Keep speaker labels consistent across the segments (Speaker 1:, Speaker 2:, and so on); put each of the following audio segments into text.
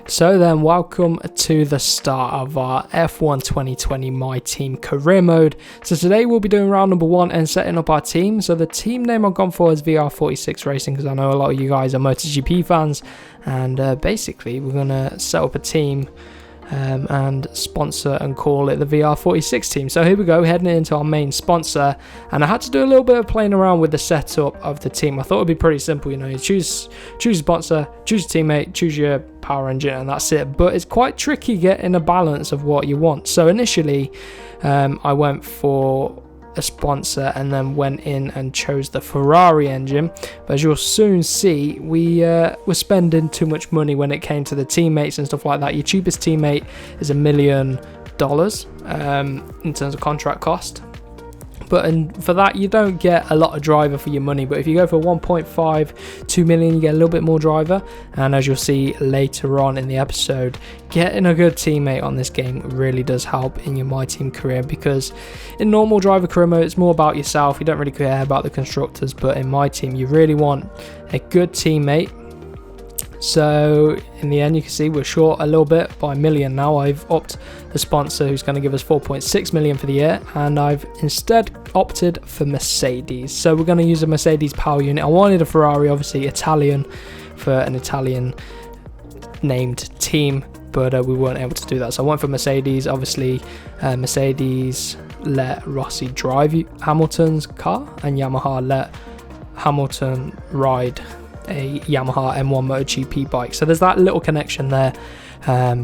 Speaker 1: So then, welcome to the start of our F1 2020 My Team career mode. So today we'll be doing round number 1 and setting up our team. So the team name I've gone for is VR46 Racing because I know a lot of you guys are MotoGP fans, and basically we're going to set up a team and sponsor and call it the VR46 team. So here we go, heading into our main sponsor, and I had to do a little bit of playing around with the setup of the team. I thought it'd be pretty simple, you choose a sponsor, choose a teammate, choose your power engine, and that's it. But it's quite tricky getting a balance of what you want. So initially I went for a sponsor and then went in and chose the Ferrari engine, but as you'll soon see, we were spending too much money when it came to the teammates and stuff like that. Your cheapest teammate is $1 million in terms of contract cost, but for that you don't get a lot of driver for your money. But if you go for 1.5-2 million, you get a little bit more driver, and as you'll see later on in the episode, getting a good teammate on this game really does help in your My Team career, because in normal driver career mode it's more about yourself, you don't really care about the constructors, but in My Team you really want a good teammate. So in the end, you can see we're short a little bit by $1 million now. I've upped the sponsor, who's going to give us 4.6 million for the year, and I've instead opted for Mercedes. So we're going to use a Mercedes power unit. I wanted a Ferrari, obviously Italian, for an Italian named team, but we weren't able to do that. So I went for Mercedes. Obviously Mercedes let Rossi drive Hamilton's car, and Yamaha let Hamilton ride a Yamaha M1 MotoGP bike. So there's that little connection there,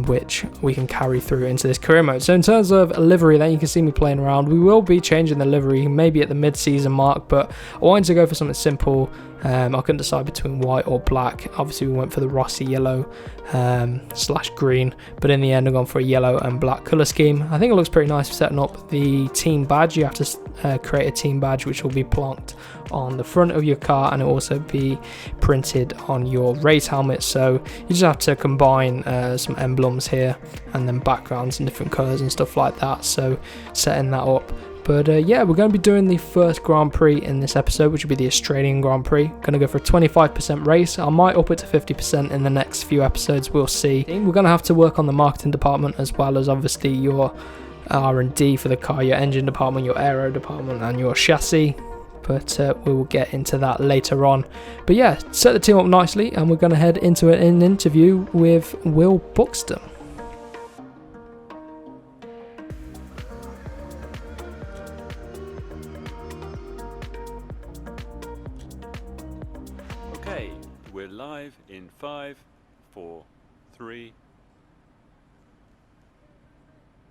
Speaker 1: which we can carry through into this career mode. So in terms of livery, then you can see me playing around. We will be changing the livery maybe at the mid-season mark, but I wanted to go for something simple. I couldn't decide between white or black. Obviously we went for the Rossi yellow / green, but in the end I've gone for a yellow and black colour scheme. I think it looks pretty nice for setting up the team badge. You have to create a team badge which will be plonked on the front of your car, and it will also be printed on your race helmet. So you just have to combine some emblems here and then backgrounds in different colours and stuff like that. So setting that up. But yeah, we're going to be doing the first Grand Prix in this episode, which will be the Australian Grand Prix. Going to go for a 25% race. I might up it to 50% in the next few episodes, we'll see. We're going to have to work on the marketing department, as well as obviously your R&D for the car, your engine department, your aero department, and your chassis. But we will get into that later on. But yeah, set the team up nicely, and we're going to head into an interview with Will Buxton.
Speaker 2: Okay, we're live in 5, 4, 3.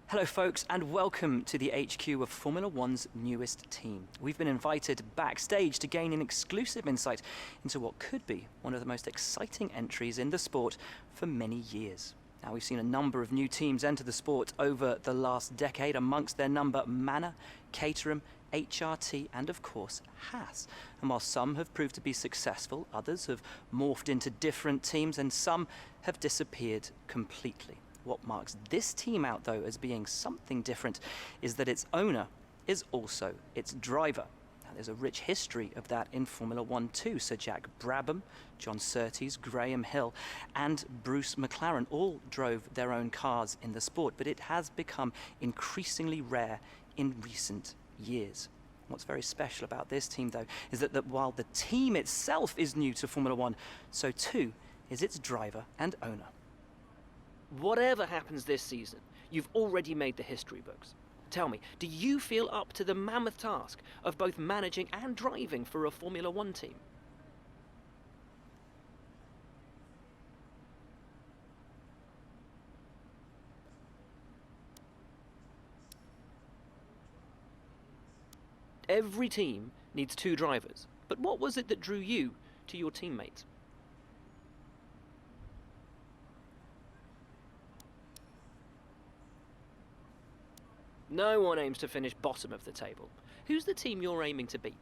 Speaker 3: Hello folks, and welcome to the HQ of Formula One's newest team. We've been invited backstage to gain an exclusive insight into what could be one of the most exciting entries in the sport for many years. Now, we've seen a number of new teams enter the sport over the last decade, amongst their number Manor, Caterham, HRT and of course Haas. And while some have proved to be successful, others have morphed into different teams, and some have disappeared completely. What marks this team out, though, as being something different is that its owner is also its driver. Now, there's a rich history of that in Formula One too. Sir Jack Brabham, John Surtees, Graham Hill and Bruce McLaren all drove their own cars in the sport, but it has become increasingly rare in recent years. What's very special about this team, though, is that while the team itself is new to Formula One, so too is its driver and owner.
Speaker 4: Whatever happens this season, you've already made the history books. Tell me, do you feel up to the mammoth task of both managing and driving for a Formula One team? Every team needs 2 drivers, but what was it that drew you to your teammates? No one aims to finish bottom of the table. Who's the team you're aiming to beat?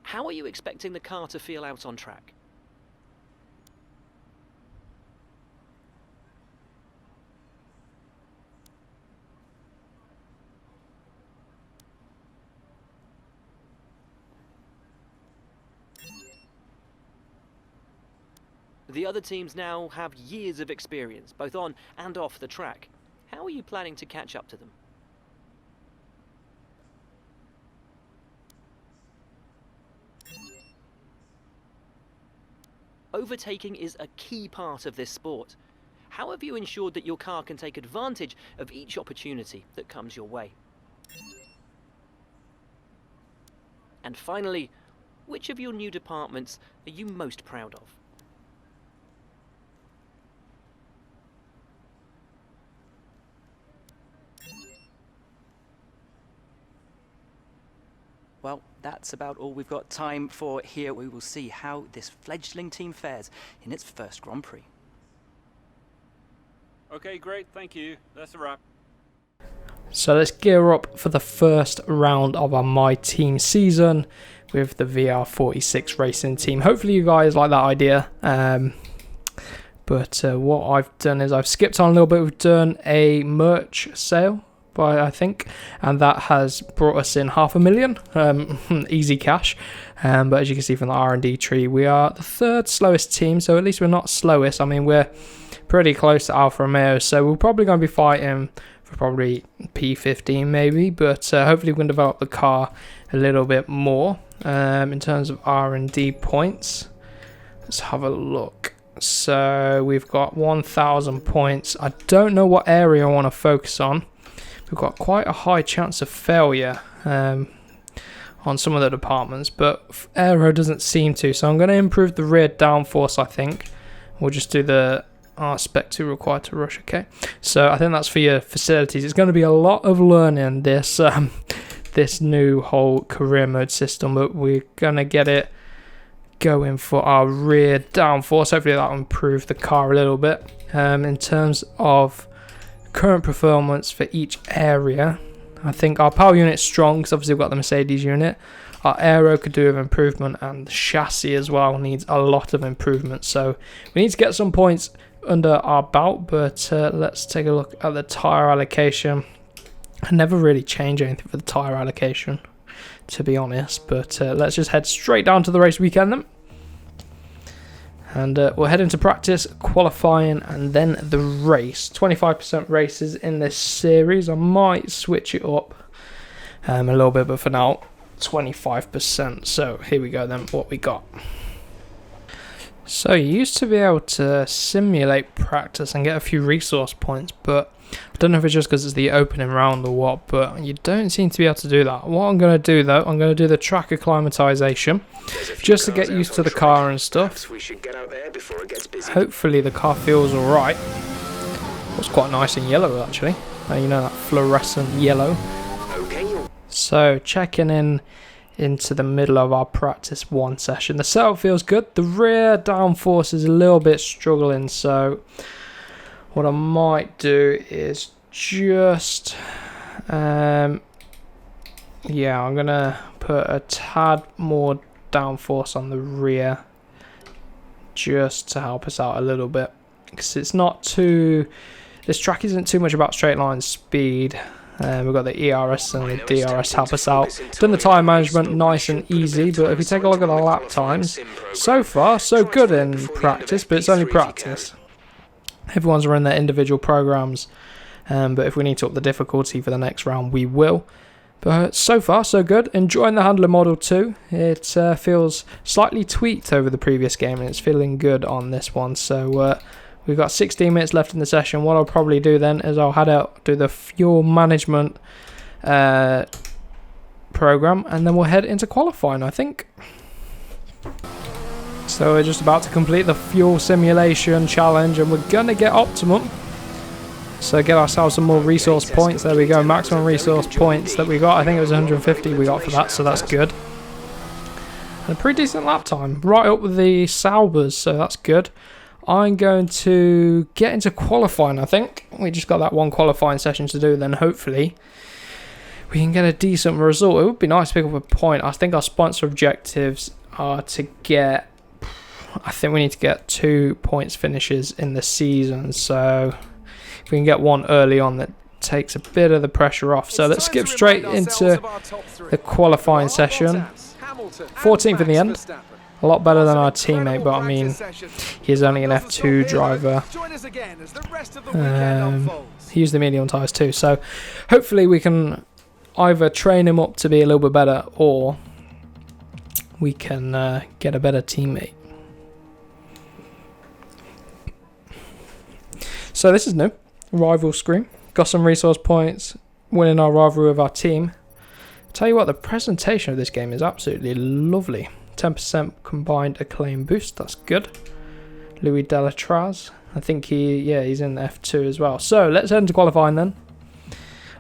Speaker 4: How are you expecting the car to feel out on track? The other teams now have years of experience, both on and off the track. How are you planning to catch up to them? Overtaking is a key part of this sport. How have you ensured that your car can take advantage of each opportunity that comes your way? And finally, which of your new departments are you most proud of?
Speaker 3: Well, that's about all we've got time for here. We will see how this fledgling team fares in its first Grand Prix.
Speaker 2: Okay, great, thank you. That's a wrap.
Speaker 1: So let's gear up for the first round of our My Team season with the VR46 Racing team. Hopefully you guys like that idea. But what I've done is I've skipped on a little bit. We've done a merch sale, I think, and that has brought us in $500,000 easy cash. But as you can see from the R&D tree, we are the third slowest team, so at least we're not slowest. I mean, we're pretty close to Alfa Romeo, so we're probably going to be fighting for probably P15 maybe, but hopefully we can develop the car a little bit more. In terms of R&D points, let's have a look. So we've got 1,000 points. I don't know what area I want to focus on. We've got quite a high chance of failure on some of the departments, but aero doesn't seem to, so I'm going to improve the rear downforce, I think. We'll just do the spec 2 required to rush. Okay, so I think that's for your facilities. It's going to be a lot of learning this this new whole career mode system, but we're going to get it going for our rear downforce. Hopefully that will improve the car a little bit. In terms of current performance for each area, I think our power unit's strong because obviously we've got the Mercedes unit. Our aero could do with improvement, and the chassis as well needs a lot of improvement, so we need to get some points under our belt. But let's take a look at the tyre allocation. I never really change anything for the tyre allocation, to be honest, but let's just head straight down to the race weekend then. And we'll head into practice, qualifying, and then the race. 25% races in this series. I might switch it up a little bit, but for now 25%. So here we go then, what we got. So you used to be able to simulate practice and get a few resource points, but I don't know if it's just because it's the opening round or what, but you don't seem to be able to do that. What I'm going to do though, I'm going to do the track acclimatization just to get used to the car and stuff. Hopefully the car feels alright. It's quite nice and yellow actually. You know, that fluorescent yellow. So checking in into the middle of our practice 1 session. The setup feels good. The rear downforce is a little bit struggling, so what I might do is just I'm gonna put a tad more downforce on the rear just to help us out a little bit, because it's not too, this track isn't too much about straight line speed. We've got the ERS and the DRS help us out. Done the tyre management nice and easy, but if we take a look at the lap times, so far so good in practice, but it's only practice. Everyone's running their individual programs, but if we need to up the difficulty for the next round, we will. But so far so good. Enjoying the handler model too. It feels slightly tweaked over the previous game, and it's feeling good on this one. So we've got 16 minutes left in the session. What I'll probably do then is I'll head out, do the fuel management program, and then we'll head into qualifying, I think. So we're just about to complete the fuel simulation challenge, and we're going to get optimum. So get ourselves some more resource points. There we go, maximum resource points that we got. I think it was 150 we got for that, so that's good. And a pretty decent lap time, right up with the Saubers, so that's good. I'm going to get into qualifying, I think. We just got that one qualifying session to do, then hopefully we can get a decent result. It would be nice to pick up a point. I think our sponsor objectives are to get, I think we need to get 2 points finishes in the season. So if we can get one early on, that takes a bit of the pressure off. So let's skip straight into the qualifying session. 14th in the end. A lot better than our teammate, but I mean, he's only an F2 driver. He used the medium tyres too, so hopefully we can either train him up to be a little bit better, or we can get a better teammate. So this is new. Rival screen. Got some resource points, winning our rivalry with our team. Tell you what, the presentation of this game is absolutely lovely. 10% combined acclaim boost, that's good. Louis Delatraz, I think he's in F2 as well. So let's head into qualifying then.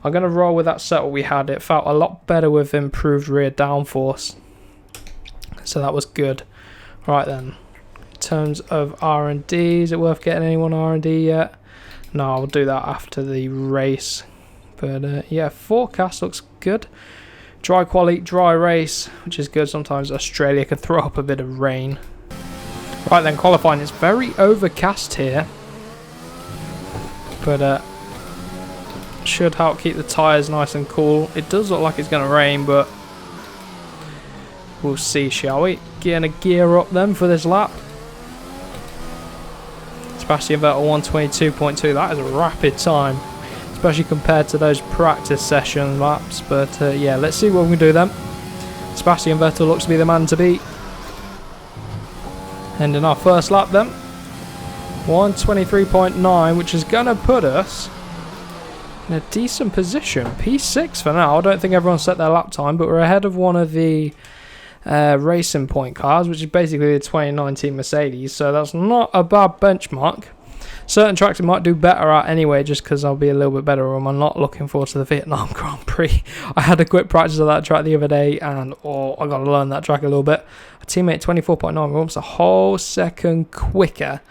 Speaker 1: I'm going to roll with that setup we had. It felt a lot better with improved rear downforce, so that was good. Right then, in terms of R&D, is it worth getting anyone R&D yet? No, I'll do that after the race. But yeah, forecast looks good. Dry quali, dry race, which is good. Sometimes Australia can throw up a bit of rain. Right then, qualifying. It's very overcast here, but should help keep the tyres nice and cool. It does look like it's going to rain, but we'll see, shall we? Getting a gear up then for this lap. Sebastian Vettel 122.2. That is a rapid time, especially compared to those practice session laps. But yeah, let's see what we can do then. Sebastian Vettel looks to be the man to beat. And in our first lap then, 123.9, which is going to put us in a decent position. P6 for now. I don't think everyone set their lap time, but we're ahead of one of the Racing Point cars, which is basically the 2019 Mercedes, so that's not a bad benchmark. Certain tracks it might do better at anyway, just because I'll be a little bit better. I'm not looking forward to the Vietnam Grand Prix. I had a quick practice of that track the other day, and I got to learn that track a little bit. Our teammate 24.9, we're almost a whole second quicker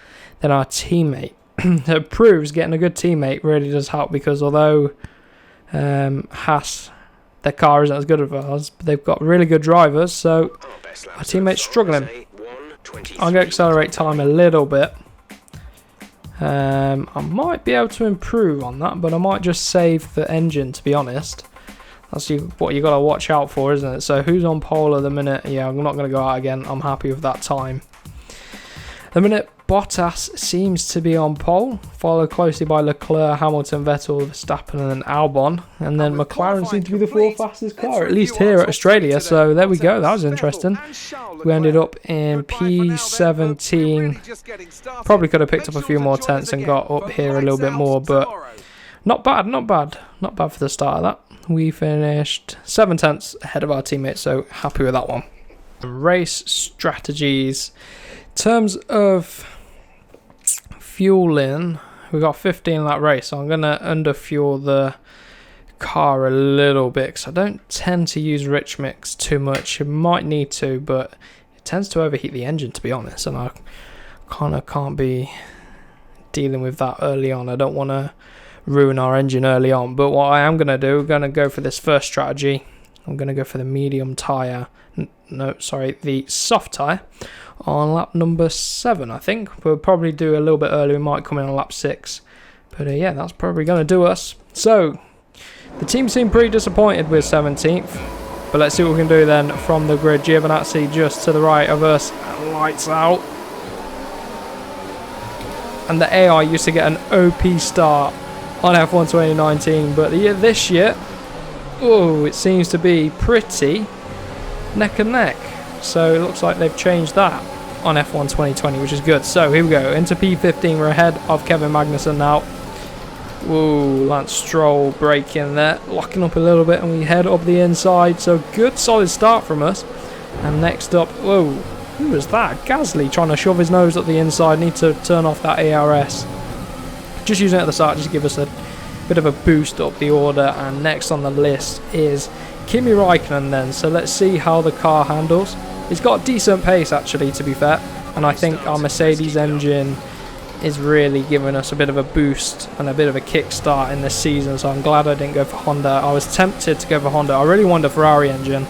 Speaker 1: than our teammate. It proves getting a good teammate really does help, because although Haas, their car isn't as good as ours, but they've got really good drivers, so our teammate's struggling. I'm going to accelerate time a little bit. I might be able to improve on that, but I might just save the engine, to be honest. That's what you got to watch out for, isn't it? So who's on pole at the minute? Yeah, I'm not going to go out again. I'm happy with that time. The minute Bottas seems to be on pole, followed closely by Leclerc, Hamilton, Vettel, Verstappen and Albon. And then McLaren seemed to be the fourth fastest car, at least here at Australia. So there we go, that was interesting. We ended up in P17. Probably could have picked up a few more tenths and got up here a little bit more, but not bad, not bad. Not bad for the start of that. We finished 7 tenths ahead of our teammates, so happy with that one. Race strategies. In terms of fueling, we got 15 in that race, so I'm going to underfuel the car a little bit, because I don't tend to use rich mix too much. You might need to, but it tends to overheat the engine, to be honest, and I kind of can't be dealing with that early on. I don't want to ruin our engine early on, but what I am going to do, we're going to go for this first strategy. I'm going to go for the medium tyre, the soft tyre on lap number 7, I think. We'll probably do a little bit early. We might come in on lap 6. But yeah, that's probably going to do us. So, the team seemed pretty disappointed with 17th. But let's see what we can do then from the grid. Giovinazzi just to the right of us. And lights out. And the AI used to get an OP start on F1 2019. But this year, it seems to be pretty neck and neck. So it looks like they've changed that on F1 2020, which is good. So here we go, into P15. We're ahead of Kevin Magnussen now. Whoa, Lance Stroll braking there, locking up a little bit, and we head up the inside. So good solid start from us. And next up, whoa, who was that? Gasly trying to shove his nose up the inside. Need to turn off that ARS. Just using it at the start just to give us a bit of a boost up the order. And next on the list is Kimi Raikkonen then. So let's see how the car handles. It's got decent pace actually, to be fair, and I think our Mercedes engine is really giving us a bit of a boost and a bit of a kickstart in this season, so I'm glad I didn't go for Honda. I was tempted to go for Honda. I really wanted a Ferrari engine,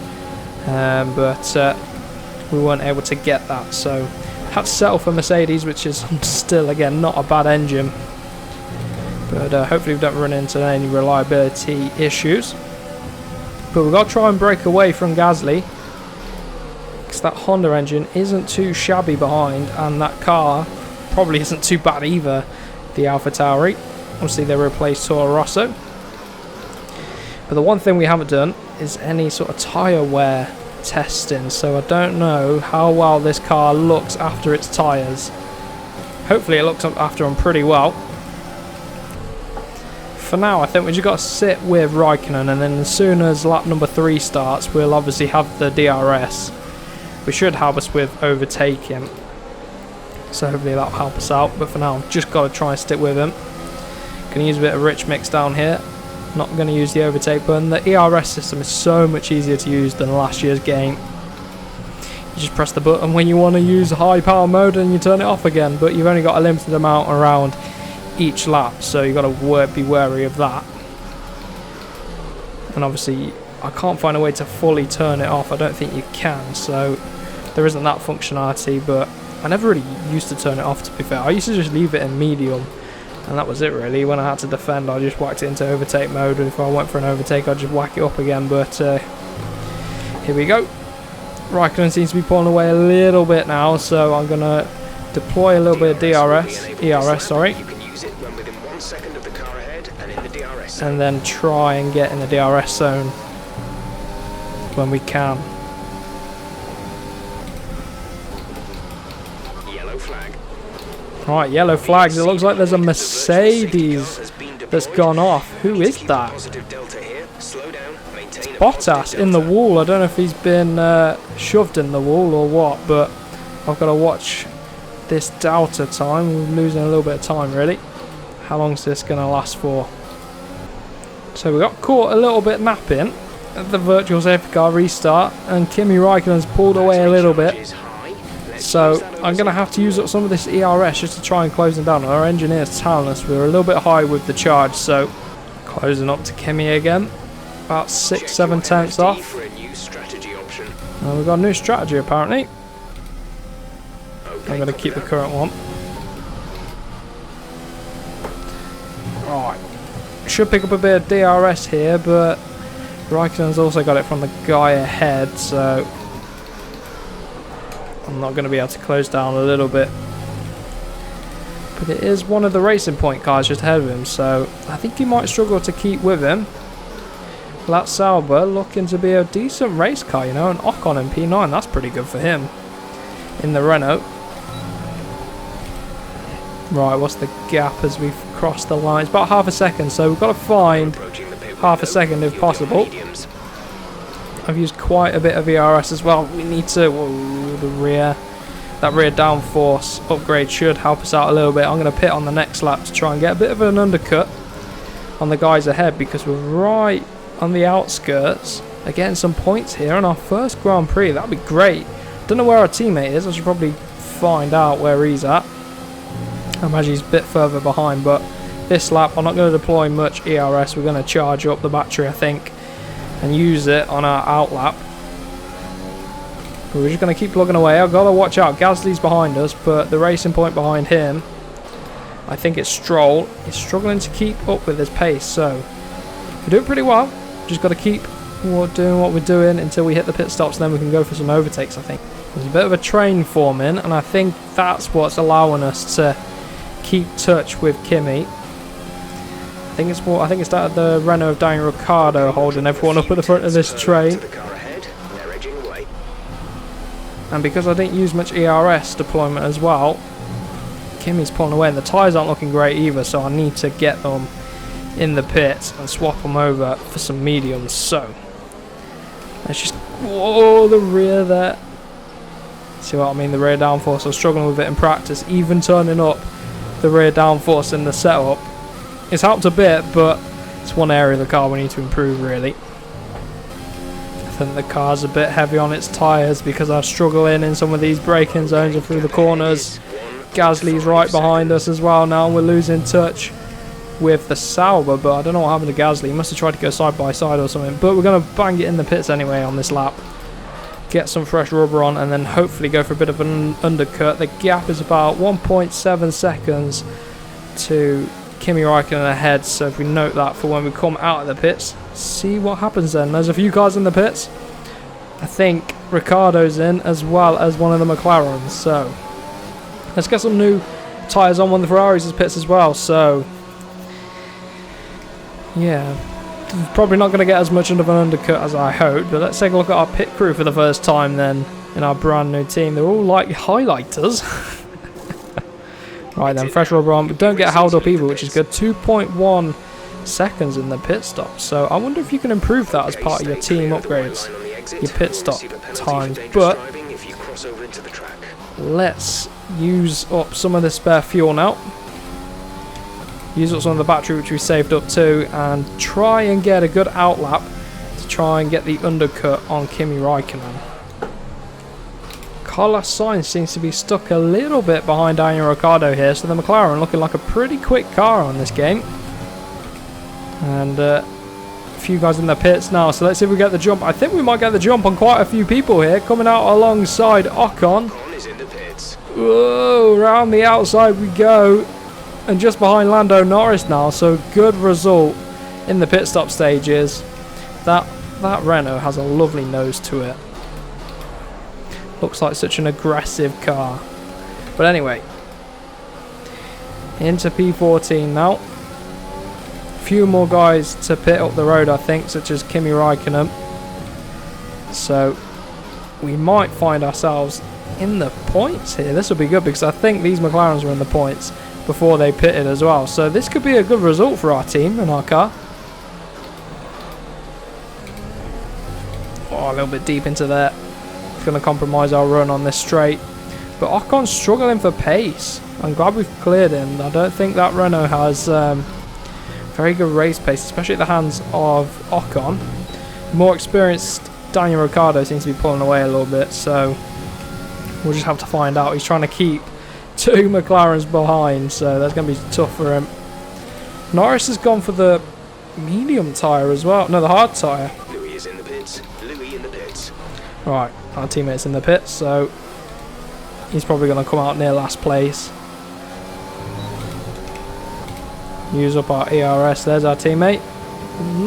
Speaker 1: but we weren't able to get that, so had to settle for Mercedes, which is still, again, not a bad engine, but hopefully we don't run into any reliability issues. But we've got to try and break away from Gasly, 46, that Honda engine isn't too shabby behind, and that car probably isn't too bad either, the AlphaTauri. Obviously they replaced Toro Rosso. But the one thing we haven't done is any sort of tyre wear testing, so I don't know how well this car looks after its tyres. Hopefully it looks after them pretty well. For now, I think we just got to sit with Raikkonen, and then as soon as lap number 3 starts, we'll obviously have the DRS, which should help us with overtaking. So hopefully that'll help us out. But for now, I've just got to try and stick with him. Going to use a bit of rich mix down here. Not going to use the overtake button. The ERS system is so much easier to use than last year's game. You just press the button when you want to use high power mode and you turn it off again, but you've only got a limited amount around each lap, so you've got to be wary of that. And obviously I can't find a way to fully turn it off. I don't think you can, so there isn't that functionality, but I never really used to turn it off, to be fair. I used to just leave it in medium, and that was it really. When I had to defend, I just whacked it into overtake mode, and if I went for an overtake I'd just whack it up again. But here we go. Raikkonen seems to be pulling away a little bit now, so I'm going to deploy a little bit of ERS, sorry. And then try and get in the DRS zone when we can.
Speaker 5: Yellow flag.
Speaker 1: Right, yellow flags. It looks like there's a Mercedes that's gone off. Who is that? It's Bottas in the wall. I don't know if he's been shoved in the wall or what, but I've got to watch this Delta time. We're losing a little bit of time really. How long is this going to last for? So we got caught a little bit napping at the virtual safety car restart, and Kimi Raikkonen's pulled away a little bit. So I'm going to have to use up some of this ERS just to try and close them down. Our engineer's telling us we're a little bit high with the charge, so closing up to Kimi again. About 6-7 tenths off. And we've got a new strategy apparently. I'm going to keep the current one. Right. Should pick up a bit of DRS here, but Raikkonen's also got it from the guy ahead, so I'm not going to be able to close down a little bit. But it is one of the Racing Point cars just ahead of him, so I think he might struggle to keep with him. That Sauber looking to be a decent race car, you know, an Ocon in P9, that's pretty good for him in the Renault. Right, what's the gap as we've crossed the line? It's about half a second, so we've got to find half a second if possible. I've used quite a bit of ERS as well. We need to, that rear downforce upgrade should help us out a little bit. I'm going to pit on the next lap to try and get a bit of an undercut on the guys ahead, because we're right on the outskirts. They're getting some points here on our first Grand Prix. That'd be great. Don't know where our teammate is. I should probably find out where he's at. I imagine he's a bit further behind, but this lap I'm not going to deploy much ERS. We're going to charge up the battery, I think, and use it on our out lap. But we're just going to keep plugging away. I've got to watch out. Gasly's behind us, but the Racing Point behind him, I think it's Stroll. He's struggling to keep up with his pace, so we're doing pretty well. Just got to keep doing what we're doing until we hit the pit stops, and then we can go for some overtakes, I think. There's a bit of a train forming, and I think that's what's allowing us to keep touch with Kimi. I think it's the Renault of Daniel Ricciardo holding everyone up at the front of this train. And because I didn't use much ERS deployment as well, Kimi's pulling away, and the tyres aren't looking great either, so I need to get them in the pits and swap them over for some mediums. So let's just, whoa, the rear there. See what I mean? The rear downforce, I was struggling with it in practice. Even turning up the rear downforce in the setup, it's helped a bit, but it's one area of the car we need to improve really. I think the car's a bit heavy on its tyres because I struggle in some of these braking zones and through the corners. Gasly's right behind us as well now. We're losing touch with the Sauber, but I don't know what happened to Gasly. He must have tried to go side by side or something, but we're going to bang it in the pits anyway on this lap. Get some fresh rubber on, and then hopefully go for a bit of an undercut. The gap is about 1.7 seconds to Kimi Raikkonen ahead, so if we note that for when we come out of the pits, see what happens then. There's a few cars in the pits. I think Ricciardos in as well as one of the McLarens. So let's get some new tyres on one of the Ferraris' pits as well. So yeah, probably not going to get as much of an undercut as I hoped, but let's take a look at our pit crew for the first time then in our brand new team. They're all like highlighters. Right then, fresh rubber on, but don't get held up either, which is good. 2.1 seconds in the pit stop, so I wonder if you can improve that as part of your team upgrades, your pit stop times. But let's use up some of the spare fuel now, use up some of the battery which we saved up too, and try and get a good outlap to try and get the undercut on Kimi Raikkonen. Carlos Sainz seems to be stuck a little bit behind Daniel Ricciardo here, so the McLaren looking like a pretty quick car on this game. And a few guys in the pits now, so let's see if we get the jump. I think we might get the jump on quite a few people here, coming out alongside Ocon. Whoa, around the outside we go, and just behind Lando Norris now, so good result in the pit stop stages. That Renault has a lovely nose to it. Looks like such an aggressive car. But anyway, into P14 now. A few more guys to pit up the road, I think, such as Kimi Raikkonen. So we might find ourselves in the points here. This will be good because I think these McLarens were in the points before they pitted as well. So this could be a good result for our team and our car. Oh, a little bit deep into there. Going to compromise our run on this straight, but Ocon's struggling for pace. I'm glad we've cleared him. I don't think that Renault has very good race pace, especially at the hands of Ocon. More experienced Daniel Ricciardo seems to be pulling away a little bit, so we'll just have to find out. He's trying to keep two McLarens behind, so that's going to be tough for him. Norris has gone for the medium tyre as well, no, the hard tyre.
Speaker 5: Louis is in the pits. Louis in the pits.
Speaker 1: Right, our teammate's in the pits, so he's probably going to come out near last place. Use up our ERS. There's our teammate.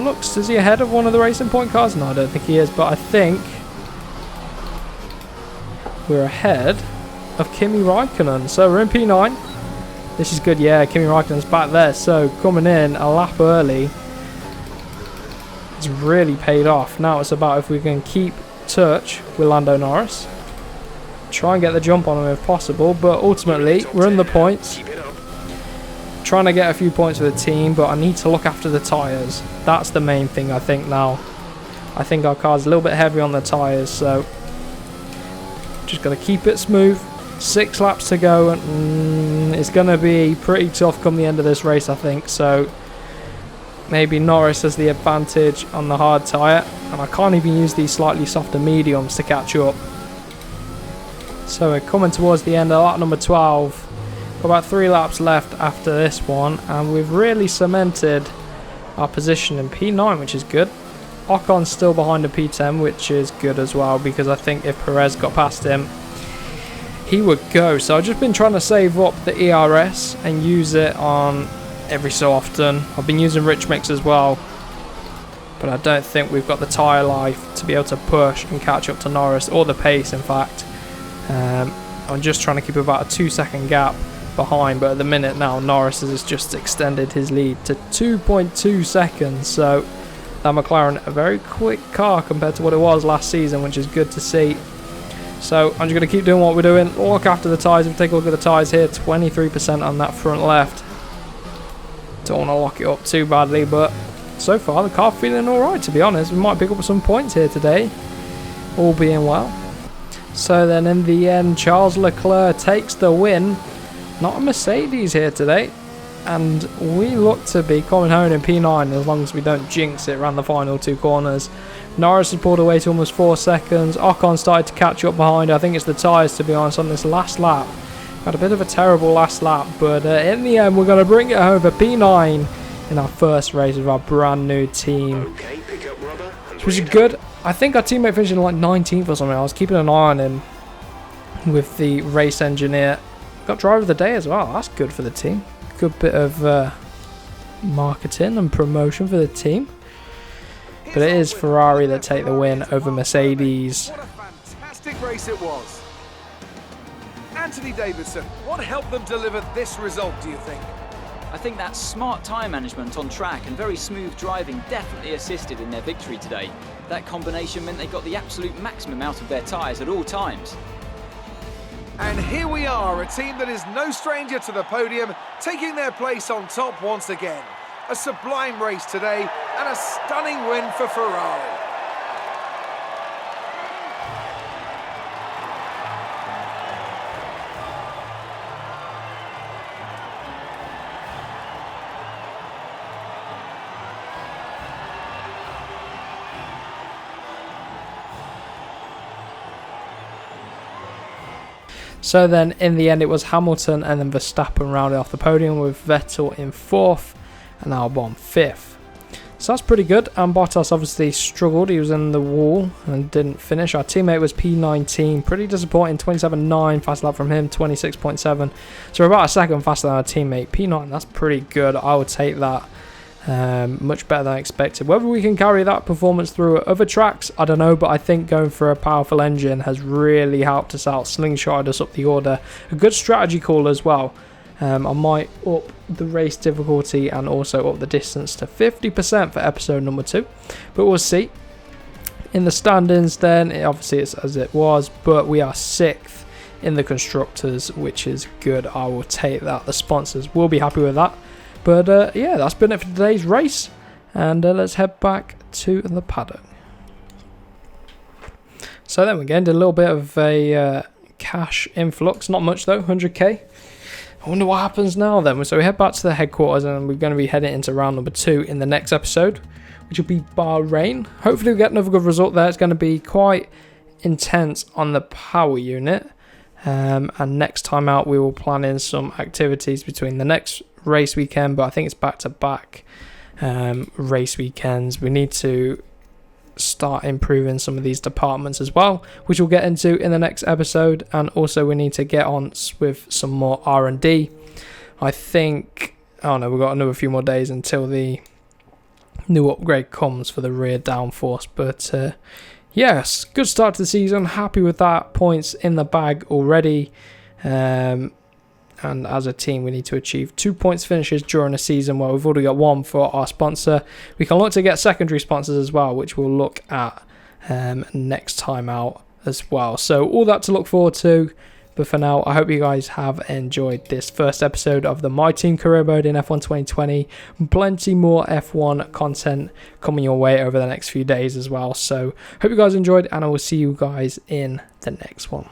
Speaker 1: Looks, is he ahead of one of the Racing Point cars? No, I don't think he is, but I think we're ahead of Kimi Raikkonen. So we're in P9. This is good, yeah, Kimi Raikkonen's back there, so coming in a lap early. It's really paid off. Now it's about if we can keep touch with Lando Norris, try and get the jump on him if possible, but ultimately we're in the points, trying to get a few points for the team, but I need to look after the tyres. That's the main thing, I think. Now I think our car's a little bit heavy on the tyres, so just got to keep it smooth. 6 laps to go, and it's going to be pretty tough come the end of this race, I think. So maybe Norris has the advantage on the hard tyre, and I can't even use these slightly softer mediums to catch up. So we're coming towards the end of lap number 12. Got about 3 laps left after this one, and we've really cemented our position in P9, which is good. Ocon's still behind the P10, which is good as well, because I think if Perez got past him, he would go. So I've just been trying to save up the ERS and use it on every so often. I've been using Rich Mix as well, but I don't think we've got the tyre life to be able to push and catch up to Norris, or the pace in fact. I'm just trying to keep about a 2-second gap behind, but at the minute now Norris has just extended his lead to 2.2 seconds, so that McLaren a very quick car compared to what it was last season, which is good to see. So I'm just going to keep doing what we're doing, look after the tyres. If we take a look at the tyres here, 23% on that front left. Don't want to lock it up too badly, but so far the car feeling alright, to be honest. We might pick up some points here today, all being well. So then in the end, Charles Leclerc takes the win. Not a Mercedes here today, and we look to be coming home in P9 as long as we don't jinx it around the final 2 corners. Norris has pulled away to almost 4 seconds. Ocon started to catch up behind. I think it's the tyres, to be honest, on this last lap. Had a bit of a terrible last lap, but in the end we're going to bring it home for P9 in our first race of our brand new team, which is good. I think our teammate finished in like 19th or something. I was keeping an eye on him with the race engineer. Got driver of the day as well. That's good for the team. Good bit of marketing and promotion for the team. But it is Ferrari that take the win over Mercedes.
Speaker 6: race it was. Anthony Davidson, what helped them deliver this result, do you think?
Speaker 7: I think that smart tyre management on track and very smooth driving definitely assisted in their victory today. That combination meant they got the absolute maximum out of their tyres at all times.
Speaker 6: And here we are, a team that is no stranger to the podium, taking their place on top once again. A sublime race today and a stunning win for Ferrari.
Speaker 1: So then in the end it was Hamilton and then Verstappen rounded off the podium with Vettel in 4th and Albon 5th. So that's pretty good, and Bottas obviously struggled. He was in the wall and didn't finish. Our teammate was P19, pretty disappointing, 27.9, fast lap from him, 26.7. So we're about a second faster than our teammate. P9, that's pretty good, I would take that. Much better than expected. Whether we can carry that performance through at other tracks, I don't know, but I think going for a powerful engine has really helped us out, slingshotted us up the order. A good strategy call as well. I might up the race difficulty and also up the distance to 50% for episode number 2, but we'll see. In the standings then, obviously it's as it was, but we are 6th in the constructors, which is good. I will take that. The sponsors will be happy with that. But yeah, that's been it for today's race, and let's head back to the paddock. So then we did a little bit of a cash influx, not much though, 100k. I wonder what happens now then. So we head back to the headquarters, and we're going to be heading into round number 2 in the next episode, which will be Bahrain. Hopefully we get another good result there. It's going to be quite intense on the power unit, and next time out we will plan in some activities between the next race weekend, but I think it's back-to-back race weekends. We need to start improving some of these departments as well, which we'll get into in the next episode, and also we need to get on with some more R&D. I think, oh no, we've got another few more days until the new upgrade comes for the rear downforce, but yes, good start to the season, happy with that, points in the bag already. And as a team we need to achieve 2 points finishes during a season. Well, we've already got 1 for our sponsor. We can look to get secondary sponsors as well, which we'll look at next time out as well. So all that to look forward to, but for now I hope you guys have enjoyed this first episode of the My Team Career Mode in F1 2020. Plenty more F1 content coming your way over the next few days as well. So hope you guys enjoyed, and I will see you guys in the next one.